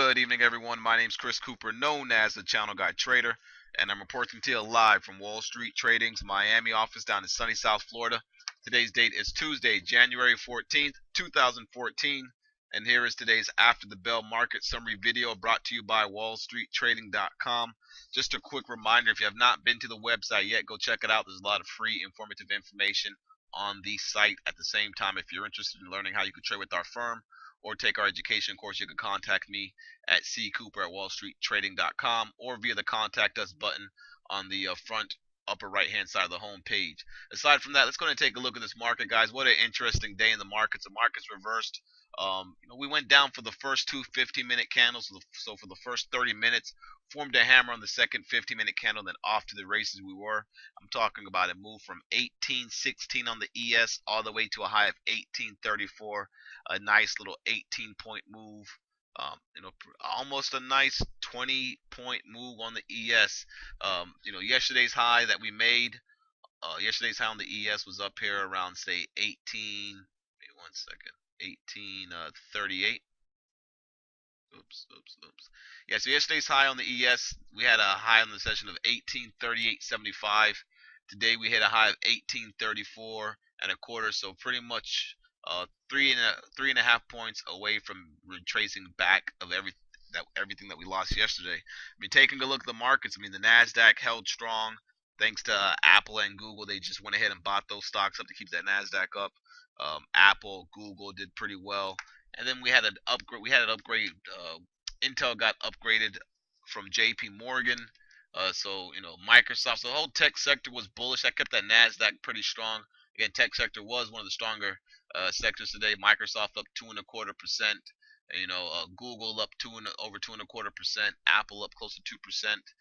Good evening, everyone. My name is Chris Cooper, known as the Channel Guy Trader, and I'm reporting to you live from Wall Street Trading's Miami office down in sunny South Florida. Today's date is Tuesday, January 14th, 2014, and here is today's After the Bell Market Summary video brought to you by WallStreetTrading.com. Just a quick reminder, if you have not been to the website yet, go check it out. There's a lot of free, informative information on the site. At the same time, if you're interested in learning how you can trade with our firm, or take our education course, you can contact me at ccooper@wallstreettrading.com or via the contact us button on the front upper right hand side of the home page. Aside from that, let's go and take a look at this market, guys. What an interesting day in the markets. The market's reversed. We went down for the first two 15-minute candles, so for the first 30 minutes, formed a hammer on the second 15-minute candle, then off to the races we were. I'm talking about a move from 1816 on the ES all the way to a high of 1834. A nice little 18-point move. Almost a nice 20-point move on the ES. Yesterday's high that we made, yesterday's high on the ES was up here around, say, 1838. Oops. Yeah, so yesterday's high on the ES, we had a high on the session of 1838.75. Today we hit a high of 1834 and a quarter, so pretty much three and a half points away from retracing back of everything that we lost yesterday. I mean, taking a look at the markets, I mean, the Nasdaq held strong thanks to Apple and Google. They just went ahead and bought those stocks up to keep that Nasdaq up. Apple, Google did pretty well, and then we had an upgrade. Intel got upgraded from J.P. Morgan. Microsoft. So the whole tech sector was bullish. That kept that Nasdaq pretty strong. Again, tech sector was one of the stronger sectors today. Microsoft up 2.25%. Google up over 2.25%. Apple up close to 2%.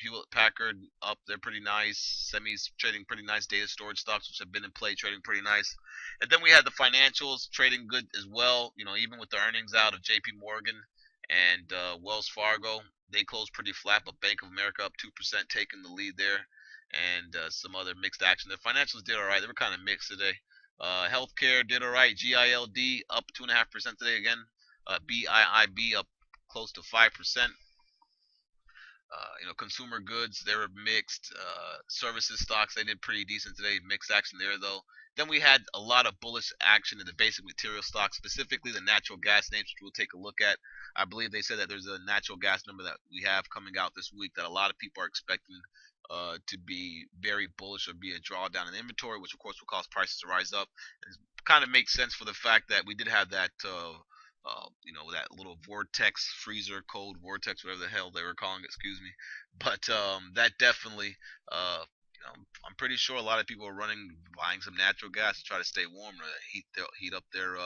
Hewlett Packard up there pretty nice. Semis trading pretty nice. Data storage stocks, which have been in play, trading pretty nice. And then we had the financials trading good as well. Even with the earnings out of J.P. Morgan and Wells Fargo, they closed pretty flat, but Bank of America up 2%, taking the lead there, and some other mixed action. The financials did all right. They were kind of mixed today. Healthcare did all right. GILD up 2.5% today again. BIIB up close to 5%. Consumer goods, they were mixed. Services stocks, they did pretty decent today. Mixed action there, though. Then we had a lot of bullish action in the basic material stocks, specifically the natural gas names, which we'll take a look at. I believe they said that there's a natural gas number that we have coming out this week that a lot of people are expecting to be very bullish or be a drawdown in inventory, which of course will cause prices to rise up. It kind of makes sense for the fact that we did have that that little vortex, freezer, cold vortex, whatever the hell they were calling it, excuse me. But that definitely, I'm pretty sure a lot of people are buying some natural gas to try to stay warm, or heat up their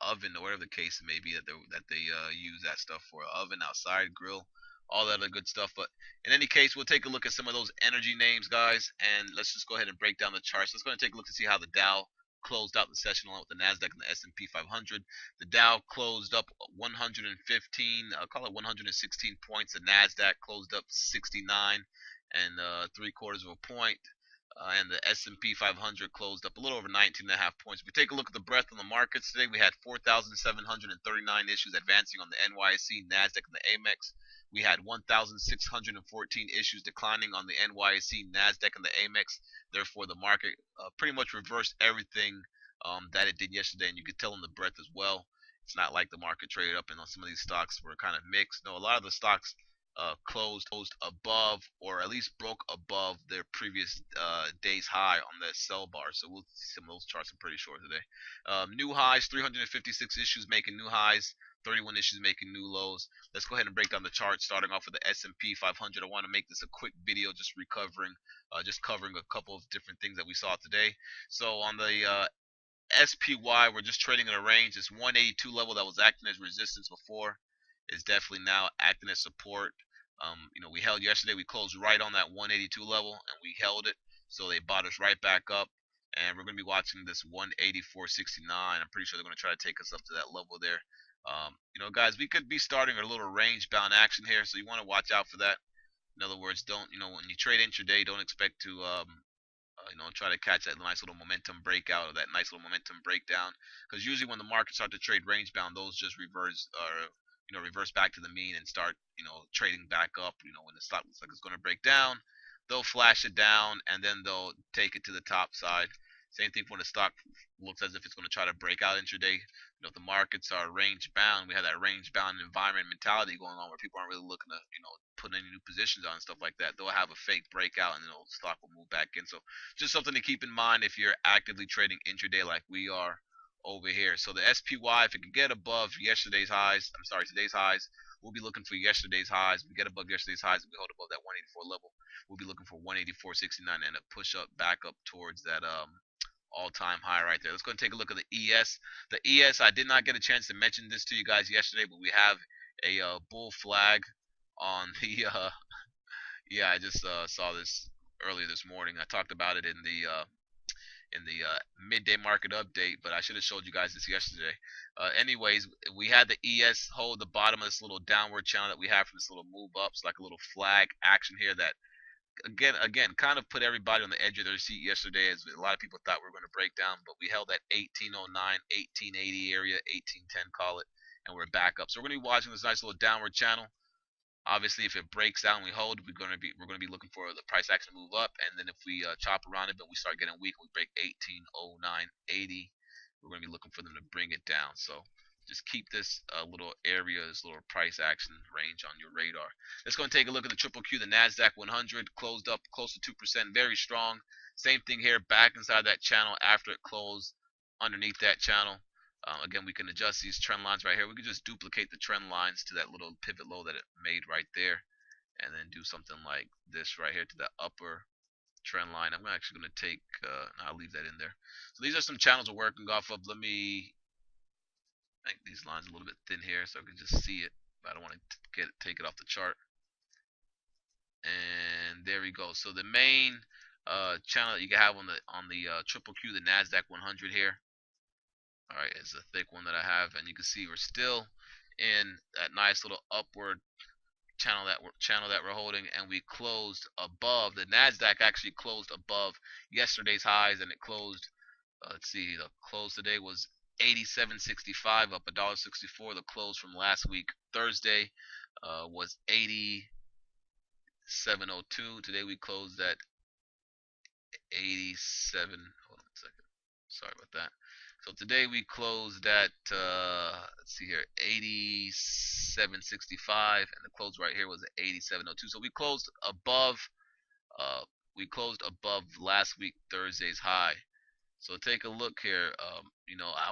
oven, or whatever the case may be that they use that stuff for, oven, outside, grill, all that other good stuff. But in any case, we'll take a look at some of those energy names, guys, and let's just go ahead and break down the charts. Let's go ahead and take a look to see how the Dow closed out the session along with the Nasdaq and the S&P 500. The Dow closed up 115, call it 116 points. The Nasdaq closed up 69 and 3/4 of a point. And the S&P 500 closed up a little over 19.5 points. If we take a look at the breadth of the markets today, we had 4,739 issues advancing on the NYSE, Nasdaq, and the Amex. We had 1,614 issues declining on the NYSE, Nasdaq, and the Amex. Therefore, the market pretty much reversed everything that it did yesterday, and you could tell in the breadth as well. It's not like the market traded up, and some of these stocks were kind of mixed. No, a lot of the stocks closed above, or at least broke above their previous day's high on the sell bar. So we'll see some of those charts. I'm pretty sure today. New highs, 356 issues making new highs. 31 issues making new lows. Let's go ahead and break down the chart, starting off with the S&P 500. I want to make this a quick video, just covering a couple of different things that we saw today. So on the SPY, we're just trading in a range. This 182 level that was acting as resistance before is definitely now acting as support. We held yesterday. We closed right on that 182 level, and we held it. So they bought us right back up, and we're going to be watching this 184.69. I'm pretty sure they're going to try to take us up to that level there. Guys, we could be starting a little range-bound action here, so you want to watch out for that. In other words, don't, when you trade intraday, don't expect to Try to catch that nice little momentum breakout or that nice little momentum breakdown. Because usually when the markets start to trade range bound, those just reverse or reverse back to the mean and start trading back up. When the stock looks like it's going to break down, they'll flash it down and then they'll take it to the top side. Same thing when the stock looks as if it's going to try to break out intraday. If the markets are range bound, we have that range bound environment mentality going on where people aren't really looking to put any new positions on and stuff like that. They'll have a fake breakout and then the stock will move back in. So just something to keep in mind if you're actively trading intraday like we are over here. So the SPY, if it could get above today's highs, we'll be looking for yesterday's highs. If we get above yesterday's highs, if we hold above that 184 level, we'll be looking for 184.69 and a push up back up towards that all-time high right there. Let's go and take a look at the ES. The ES, I did not get a chance to mention this to you guys yesterday, but we have a bull flag on the yeah, I just saw this earlier this morning. I talked about it in the midday market update, but I should have showed you guys this yesterday. Anyways, we had the ES hold the bottom of this little downward channel that we have from this little move up. It's like a little flag action here that again kind of put everybody on the edge of their seat yesterday, as a lot of people thought we were going to break down, but we held that 1809 1880 area, 1810 call it, and we're back up. So we're going to be watching this nice little downward channel. Obviously, if it breaks out and we hold, we're going to be looking for the price action to move up, and then if we chop around it, but we start getting weak, we break 1809.80. We're going to be looking for them to bring it down. So just keep this little area, this little price action range on your radar. Let's go and take a look at the triple Q. The Nasdaq 100 closed up close to 2%, very strong. Same thing here, back inside that channel after it closed underneath that channel. Again, we can adjust these trend lines right here. We can just duplicate the trend lines to that little pivot low that it made right there, and then do something like this right here to the upper trend line. I'm actually going to take, I'll leave that in there. So these are some channels we're working off of. Let me make these lines a little bit thin here so I can just see it, but I don't want to take it off the chart. And there we go. So the main channel that you can have on the triple Q, the Nasdaq 100 here. All right, it's a thick one that I have, and you can see we're still in that nice little upward channel that we're holding, and we closed above. The Nasdaq actually closed above yesterday's highs, and it closed. Let's see, the close today was 87.65, up $1.64. The close from last week Thursday was 87.02. Today we closed at 87. Hold on a second. Sorry about that. So today we closed at let's see here, 87.65, and the close right here was at 87.02. So we closed above last week Thursday's high. So take a look here. I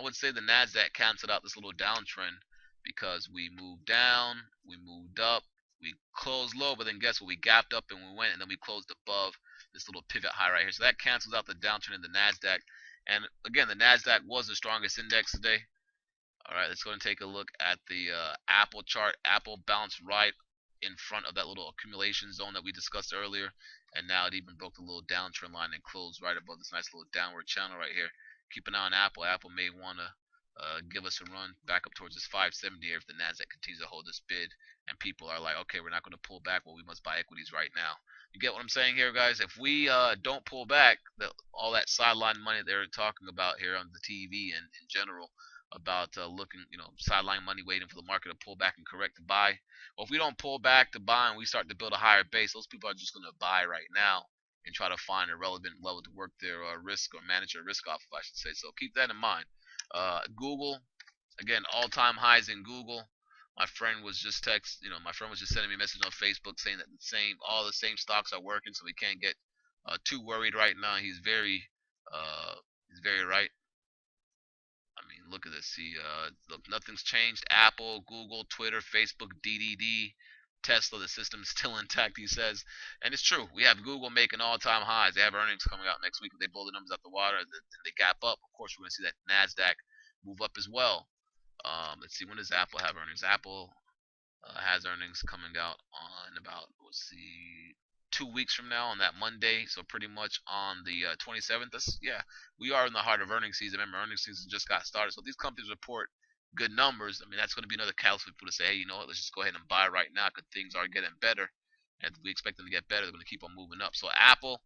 would say the Nasdaq canceled out this little downtrend because we moved down, we moved up, we closed low, but then guess what? We gapped up and we went, and then we closed above this little pivot high right here. So that cancels out the downtrend in the Nasdaq. And again, the Nasdaq was the strongest index today. All right, let's go and take a look at the Apple chart. Apple bounced right in front of that little accumulation zone that we discussed earlier, and now it even broke the little downtrend line and closed right above this nice little downward channel right here. Keep an eye on Apple. Apple may want to give us a run back up towards this 570 here if the Nasdaq continues to hold this bid, and people are like, okay, we're not going to pull back. Well, we must buy equities right now. You get what I'm saying here, guys? If we don't pull back, all that sideline money they're talking about here on the TV and in general about looking, sideline money waiting for the market to pull back and correct to buy. Well, if we don't pull back to buy and we start to build a higher base, those people are just going to buy right now and try to find a relevant level to work their risk or manage their risk off of, I should say. So keep that in mind. Google, again, all-time highs in Google. My friend was just sending me a message on Facebook saying that all the same stocks are working, so we can't get too worried right now. He's very right. I mean, look at this. See, look, nothing's changed. Apple, Google, Twitter, Facebook, DDD, Tesla, the system's still intact, he says. And it's true. We have Google making all-time highs. They have earnings coming out next week. If they blow the numbers out the water and they gap up, of course, we're going to see that NASDAQ move up as well. Let's see, when does Apple have earnings? Apple has earnings coming out on about, let's see, 2 weeks from now on that Monday. So pretty much on the 27th. We are in the heart of earnings season. Remember, earnings season just got started. So if these companies report good numbers, I mean, that's going to be another catalyst for people to say, hey, you know what, let's just go ahead and buy right now because things are getting better. And we expect them to get better. They're going to keep on moving up. So Apple,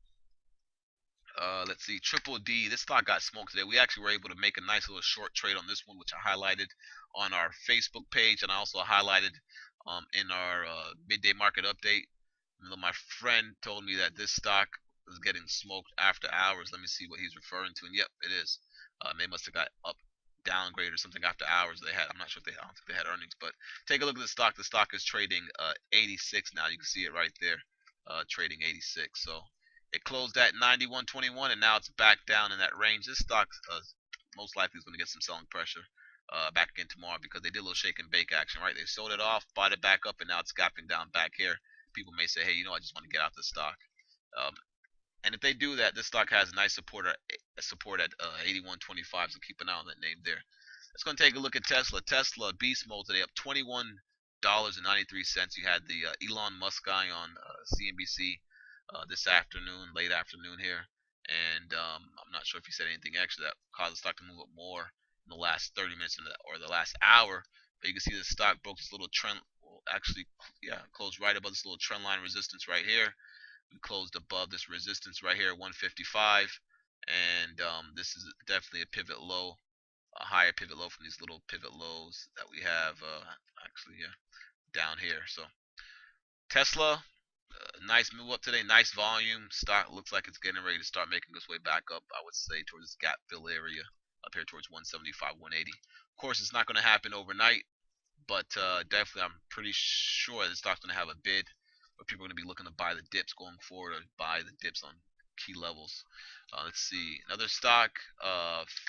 Let's see, Triple D. This stock got smoked today. We actually were able to make a nice little short trade on this one, which I highlighted on our Facebook page, and I also highlighted in our midday market update. My friend told me that this stock was getting smoked after hours. Let me see what he's referring to. And yep, it is. They must have got up, downgrade or something after hours. They had. I'm not sure if they. I don't think they had earnings, but take a look at the stock. The stock is trading 86 now. You can see it right there, trading 86. So it closed at 91.21, and now it's back down in that range. This stock most likely is going to get some selling pressure back again tomorrow because they did a little shake and bake action, right? They sold it off, bought it back up, and now it's gapping down back here. People may say, hey, I just want to get out this stock. Um, and if they do that, this stock has nice support at 81.25, so keep an eye on that name there. Let's go and take a look at Tesla. Tesla beast mode today, up $21.93. You had the Elon Musk guy on CNBC this afternoon, late afternoon here, and I'm not sure if he said anything extra that caused the stock to move up more in the last 30 minutes or the last hour. But you can see the stock broke this little trend. Well, actually, yeah, closed right above this little trend line resistance right here. We closed above this resistance right here, 155, and this is definitely a pivot low, a higher pivot low from these little pivot lows that we have actually, yeah, down here. So Tesla, nice move up today, nice volume. Stock looks like it's getting ready to start making its way back up, I would say, towards this gap fill area up here towards 175, 180. Of course, it's not going to happen overnight, but definitely I'm pretty sure this stock's going to have a bid where people are going to be looking to buy the dips going forward or buy the dips on key levels. Let's see. Another stock,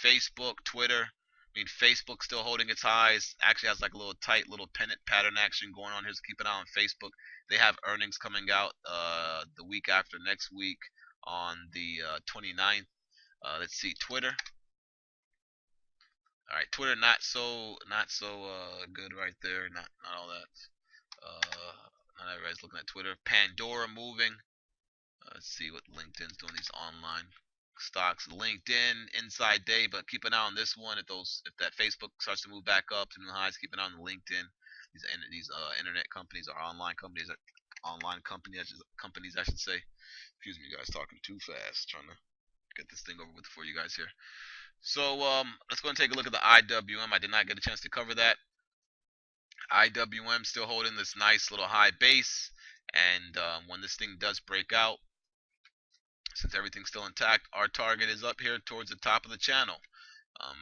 Facebook, Twitter. I mean, Facebook still holding its highs. Actually has like a little tight little pennant pattern action going on here. So keep an eye on Facebook. They have earnings coming out the week after next week on the 29th. Let's see, Twitter. All right, Twitter not so good right there. Not all that. Not everybody's looking at Twitter. Pandora moving. Let's see what LinkedIn's doing. These online stocks. LinkedIn inside day, but keep an eye on this one. If that Facebook starts to move back up to new highs, keep an eye on the LinkedIn. These internet companies or online companies I should say. Excuse me, guys, talking too fast. Trying to get this thing over with for you guys here. So let's go and take a look at the IWM. I did not get a chance to cover that. IWM still holding this nice little high base, and when this thing does break out, since everything's still intact, our target is up here towards the top of the channel. Um,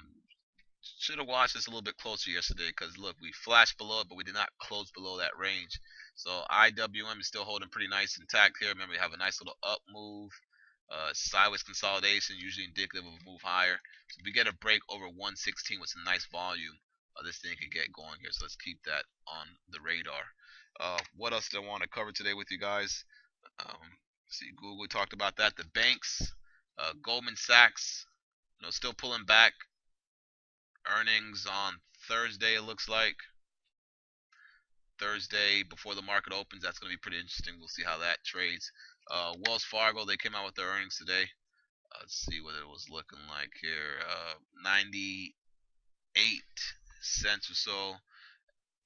should have watched this a little bit closer yesterday because look, we flashed below it, but we did not close below that range. So IWM is still holding pretty nice intact here. Remember, we have a nice little up move, sideways consolidation, usually indicative of a move higher. So if we get a break over 116 with some nice volume, this thing could get going here. So let's keep that on the radar. What else do I want to cover today with you guys? See, Google talked about that. The banks, Goldman Sachs, still pulling back. Earnings on Thursday, it looks like. Thursday before the market opens, that's going to be pretty interesting. We'll see how that trades. Wells Fargo, they came out with their earnings today. Let's see what it was looking like here. 98 cents or so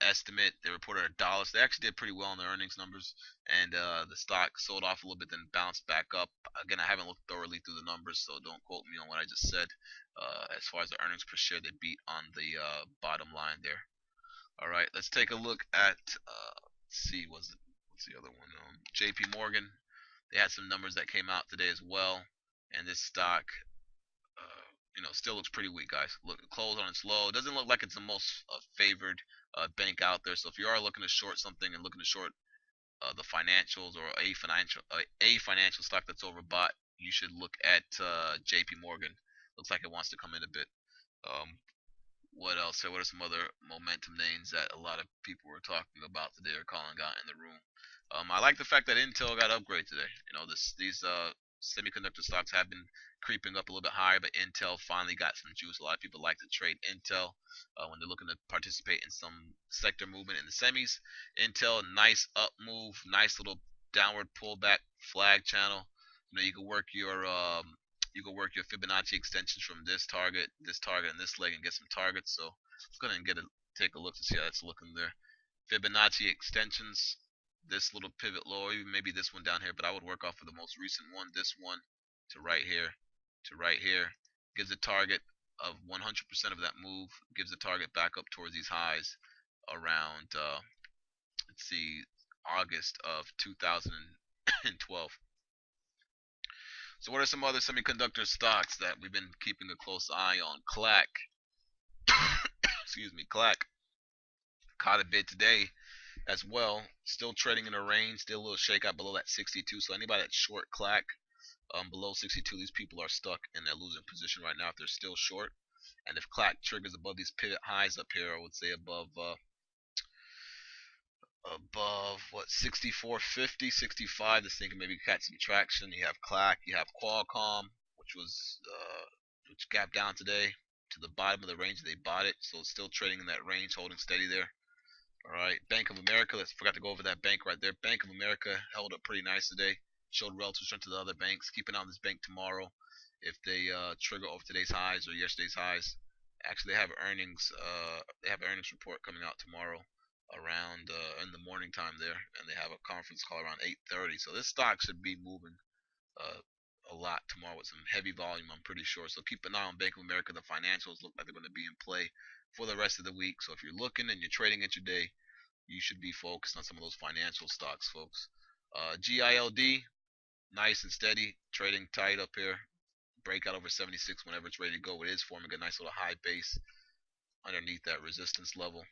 estimate. They reported $1. So they actually did pretty well in their earnings numbers, and the stock sold off a little bit, then bounced back up. Again, I haven't looked thoroughly through the numbers, so don't quote me on what I just said. As far as the earnings per share, they beat on the bottom line there. All right, let's take a look at. Let's see, what's the other one? J.P. Morgan. They had some numbers that came out today as well, and this stock still looks pretty weak, guys. Look, closed on its low. It doesn't look like it's the most favored bank out there. So if you are looking to short something and looking to short the financials or a financial stock that's overbought, you should look at J.P. Morgan. Looks like it wants to come in a bit. What else? What are some other momentum names that a lot of people were talking about today or calling out in the room? I like the fact that Intel got upgraded today. These semiconductor stocks have been creeping up a little bit higher, but Intel finally got some juice. A lot of people like to trade Intel when they're looking to participate in some sector movement in the semis. Intel, nice up move, nice little downward pullback flag channel. You can work your Fibonacci extensions from this target, and this leg, and get some targets. So let's go ahead and take a look to see how that's looking there. Fibonacci extensions, this little pivot low, even maybe this one down here, but I would work off of the most recent one, this one, to right here to right here. Gives a target of 100% of that move. Gives a target back up towards these highs around let's see, August of 2012. So what are some other semiconductor stocks that we've been keeping a close eye on? Clack, excuse me, Clack caught a bid today as well. Still trading in a range, still a little shakeout below that 62. So anybody that's short Clack below 62, these people are stuck in their losing position right now if they're still short. And if Clack triggers above these pivot highs up here, I would say above what 64.50, 65, this thing can maybe catch some traction. You have Clack, you have Qualcomm, which gapped down today to the bottom of the range they bought it, so it's still trading in that range, holding steady there. All right, Bank of America. Let's forgot to go over that bank right there. Bank of America held up pretty nice today. Showed relative strength to the other banks. Keep an eye on this bank tomorrow. If they trigger over today's highs or yesterday's highs, actually they have earnings. They have an earnings report coming out tomorrow around in the morning time there, and they have a conference call around 8:30. So this stock should be moving uh, a lot tomorrow with some heavy volume, I'm pretty sure. So keep an eye on Bank of America. The financials look like they're going to be in play for the rest of the week. So if you're looking and you're trading intraday, you should be focused on some of those financial stocks, folks. GILD, nice and steady, trading tight up here. Breakout over 76 whenever it's ready to go. It is forming a nice little high base underneath that resistance level.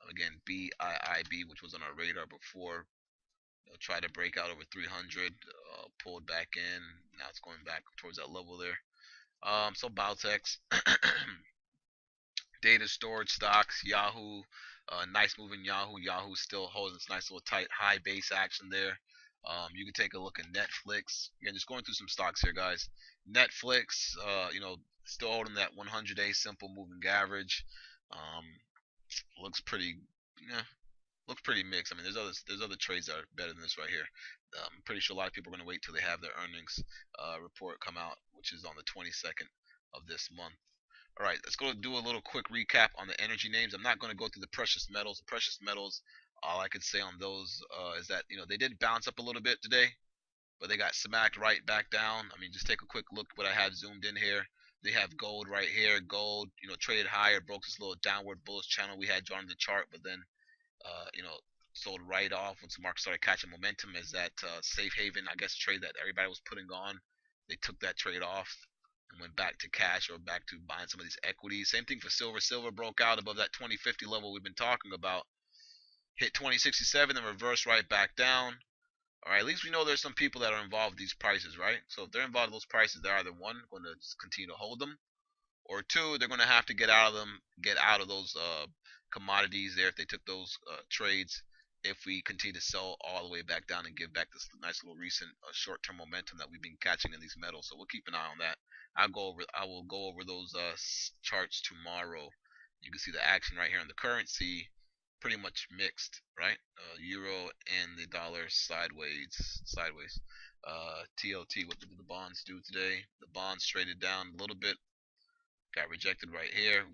Again, BIIB, which was on our radar before, tried to break out over 300, pulled back in. Now it's going back towards that level there. So Baltex, data storage stocks, Yahoo, nice move in Yahoo. Yahoo still holds this nice little tight high base action there. You can take a look at Netflix. Again, just going through some stocks here, guys. Netflix, still holding that 100-day simple moving average. Um, looks pretty, yeah, looks pretty mixed. I mean, there's other trades that are better than this right here. I'm pretty sure a lot of people are going to wait till they have their earnings report come out, which is on the 22nd of this month. All right, let's go do a little quick recap on the energy names. I'm not going to go through the precious metals. The precious metals, all I could say on those is that they did bounce up a little bit today, but they got smacked right back down. I mean, just take a quick look what I have zoomed in here. They have gold right here. Gold, traded higher, broke this little downward bullish channel we had drawn in the chart, but then uh, you know, sold right off once the market started catching momentum. Is that safe haven, I guess, trade that everybody was putting on? They took that trade off and went back to cash or back to buying some of these equities. Same thing for silver. Silver broke out above that 2050 level we've been talking about. Hit 2067, then reversed right back down. All right, at least we know there's some people that are involved with these prices, right? So if they're involved in those prices, they're either one, going to continue to hold them, or two, they're going to have to get out of them, get out of those commodities there if they took those trades. If we continue to sell all the way back down and give back this nice little recent short-term momentum that we've been catching in these metals, so we'll keep an eye on that. I will go over those charts tomorrow. You can see the action right here on the currency, pretty much mixed, right? Euro and the dollar sideways. TLT, what did the bonds do today? The bonds traded down a little bit, got rejected right here.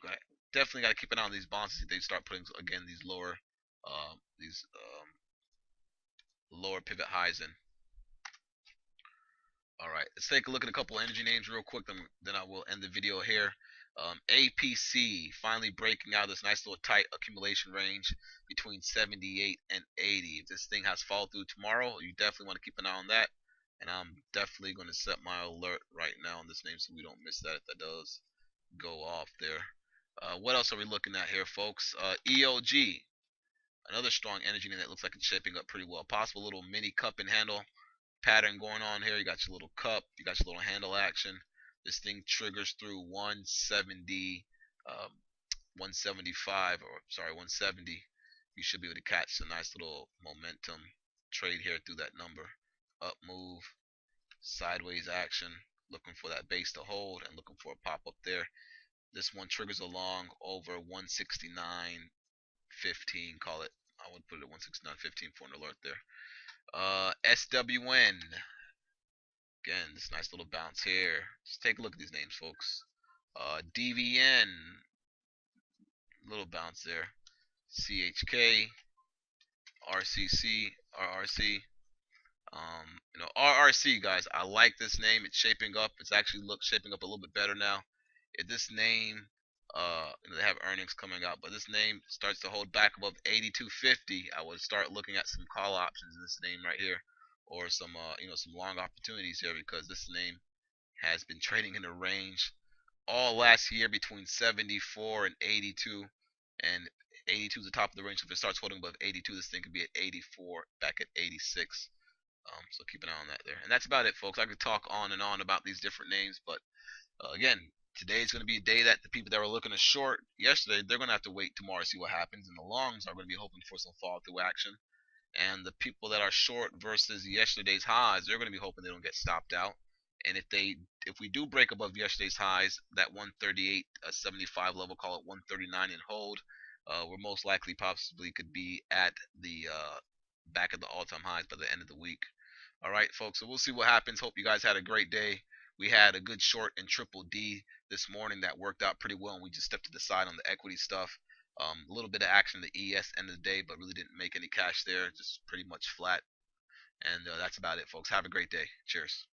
Definitely got to keep an eye on these bonds if they start putting again these lower pivot highs in. All right, let's take a look at a couple energy names real quick. Then I will end the video here. APC finally breaking out this nice little tight accumulation range between 78 and 80. If this thing has fall through tomorrow, you definitely want to keep an eye on that. And I'm definitely going to set my alert right now on this name so we don't miss that if that does go off there. What else are we looking at here, folks? EOG, another strong energy name that looks like it's shaping up pretty well. Possible little mini cup and handle pattern going on here. You got your little cup, you got your little handle action. This thing triggers through 170, 175, or sorry, 170. You should be able to catch a nice little momentum trade here through that number. Up move, sideways action, looking for that base to hold and looking for a pop up there. This one triggers along over 169.15, call it. I would put it at 169.15 for an alert there. SWN. Again, this nice little bounce here. Just take a look at these names, folks. DVN. Little bounce there. CHK. RCC. RRC. RRC guys, I like this name. It's shaping up. It's actually shaping up a little bit better now. If this name, they have earnings coming out, but this name starts to hold back above 82.50, I would start looking at some call options in this name right here, or some some long opportunities here, because this name has been trading in a range all last year between 74 and 82, and 82 is the top of the range. So if it starts holding above 82, this thing could be at 84, back at 86. So keep an eye on that there. And that's about it, folks. I could talk on and on about these different names, but again, today's going to be a day that the people that were looking to short yesterday, they're going to have to wait tomorrow to see what happens. And the longs are going to be hoping for some fall through action. And the people that are short versus yesterday's highs, they're going to be hoping they don't get stopped out. And if we do break above yesterday's highs, that 138.75 level, call it 139 and hold, we're most likely possibly could be at the back at the all-time highs by the end of the week. All right, folks. So we'll see what happens. Hope you guys had a great day. We had a good short and triple D this morning that worked out pretty well, and we just stepped to the side on the equity stuff. A little bit of action in the ES end of the day, but really didn't make any cash there. Just pretty much flat. And that's about it, folks. Have a great day. Cheers.